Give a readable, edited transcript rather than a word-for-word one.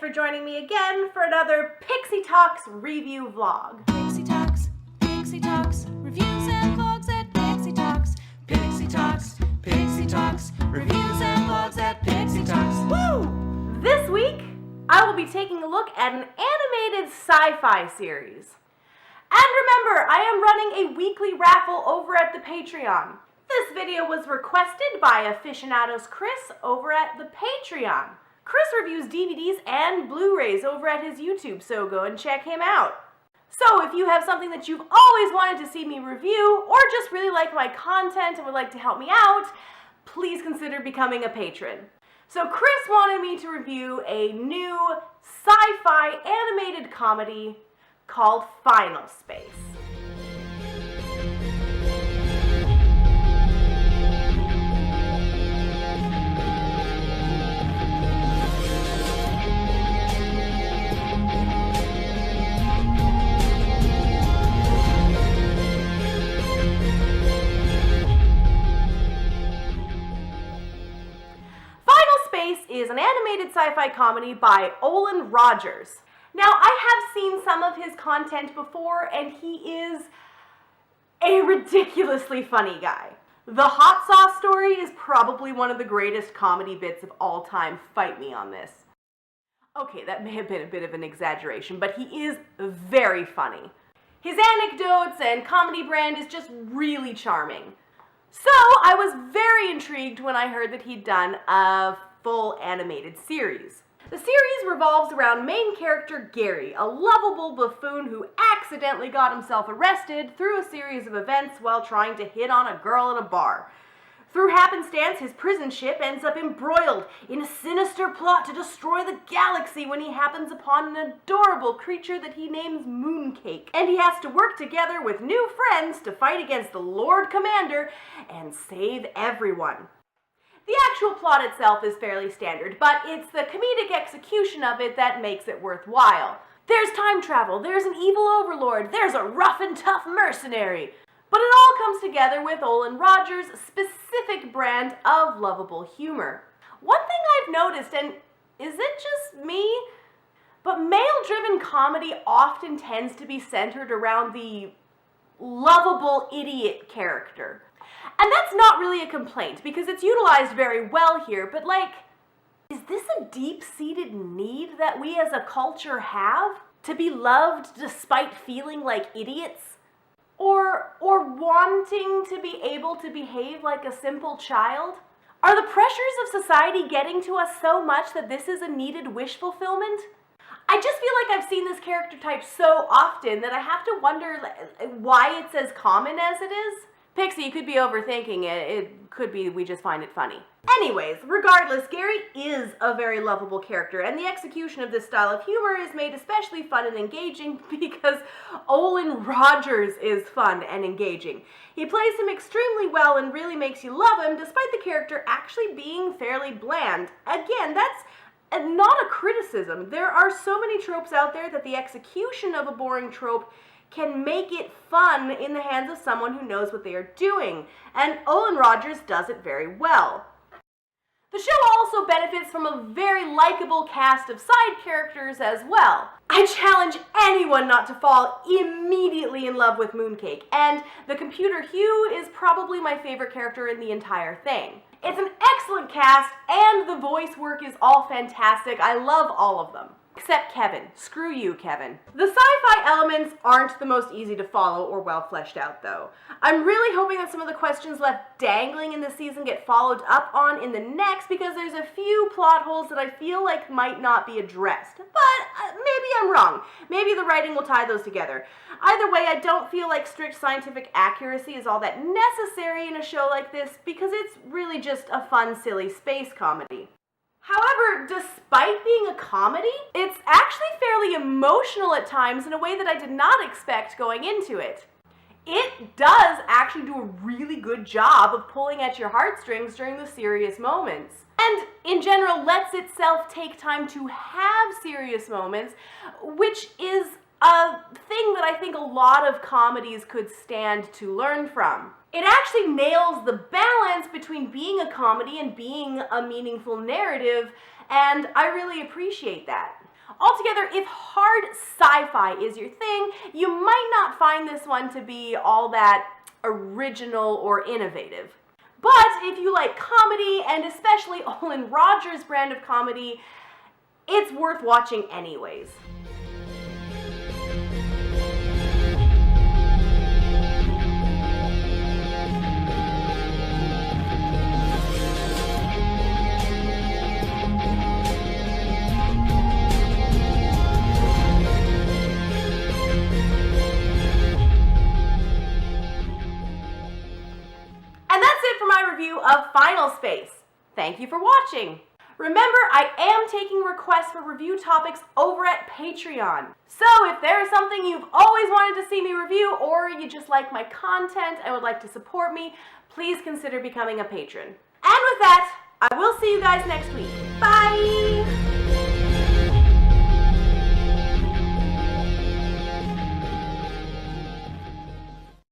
for joining me again for another Pixie Talks review vlog. Pixie Talks, reviews and vlogs at Pixie Talks. Pixie Talks, reviews and vlogs at Pixie Talks. Woo! This week, I will be taking a look at an animated sci-fi series. And remember, I am running a weekly raffle over at the Patreon. This video was requested by Aficionados Chris over at the Patreon. Chris reviews DVDs and Blu-rays over at his YouTube, so go and check him out. So if you have something that you've always wanted to see me review, or just really like my content and would like to help me out, please consider becoming a patron. So Chris wanted me to review a new sci-fi animated comedy called Final Space. Is an animated sci-fi comedy by Olan Rogers. Now, I have seen some of his content before, and he is a ridiculously funny guy. The hot sauce story is probably one of the greatest comedy bits of all time. Fight me on this. Okay, that may have been a bit of an exaggeration, but he is very funny. His anecdotes and comedy brand is just really charming. So, I was very intrigued when I heard that he'd done a full animated series. The series revolves around main character Gary, a lovable buffoon who accidentally got himself arrested through a series of events while trying to hit on a girl at a bar. Through happenstance, his prison ship ends up embroiled in a sinister plot to destroy the galaxy when he happens upon an adorable creature that he names Mooncake, and he has to work together with new friends to fight against the Lord Commander and save everyone. The actual plot itself is fairly standard, but it's the comedic execution of it that makes it worthwhile. There's time travel, there's an evil overlord, there's a rough and tough mercenary. But it all comes together with Olan Rogers' specific brand of lovable humor. One thing I've noticed, and is it just me, but male-driven comedy often tends to be centered around the lovable idiot character. And that's not really a complaint, because it's utilized very well here, but is this a deep-seated need that we as a culture have? To be loved despite feeling like idiots? Or wanting to be able to behave like a simple child? Are the pressures of society getting to us so much that this is a needed wish fulfillment? I just feel like I've seen this character type so often that I have to wonder why it's as common as it is. Pixie, you could be overthinking it. It could be we just find it funny. Anyways, regardless, Gary is a very lovable character, and the execution of this style of humor is made especially fun and engaging because Olan Rogers is fun and engaging. He plays him extremely well and really makes you love him, despite the character actually being fairly bland. Again, that's not a criticism. There are so many tropes out there that the execution of a boring trope can make it fun in the hands of someone who knows what they are doing, and Olan Rogers does it very well. The show also benefits from a very likable cast of side characters as well. I challenge anyone not to fall immediately in love with Mooncake, and the computer Hugh is probably my favorite character in the entire thing. It's an excellent cast, and the voice work is all fantastic. I love all of them. Except Kevin. Screw you, Kevin. The sci-fi elements aren't the most easy to follow or well fleshed out, though. I'm really hoping that some of the questions left dangling in this season get followed up on in the next, because there's a few plot holes that I feel like might not be addressed. But maybe I'm wrong. Maybe the writing will tie those together. Either way, I don't feel like strict scientific accuracy is all that necessary in a show like this, because it's really just a fun, silly space comedy. However, despite being a comedy, it's actually fairly emotional at times in a way that I did not expect going into it. It does actually do a really good job of pulling at your heartstrings during the serious moments. And in general, lets itself take time to have serious moments, which is a thing that I think a lot of comedies could stand to learn from. It actually nails the balance between being a comedy and being a meaningful narrative, and I really appreciate that. Altogether, if hard sci-fi is your thing, you might not find this one to be all that original or innovative. But if you like comedy, and especially Olan Rogers' brand of comedy, it's worth watching anyways. And that's it for my review of Final Space. Thank you for watching. Remember, I am taking requests for review topics over at Patreon. So if there is something you've always wanted to see me review, or you just like my content and would like to support me, please consider becoming a patron. And with that, I will see you guys next week.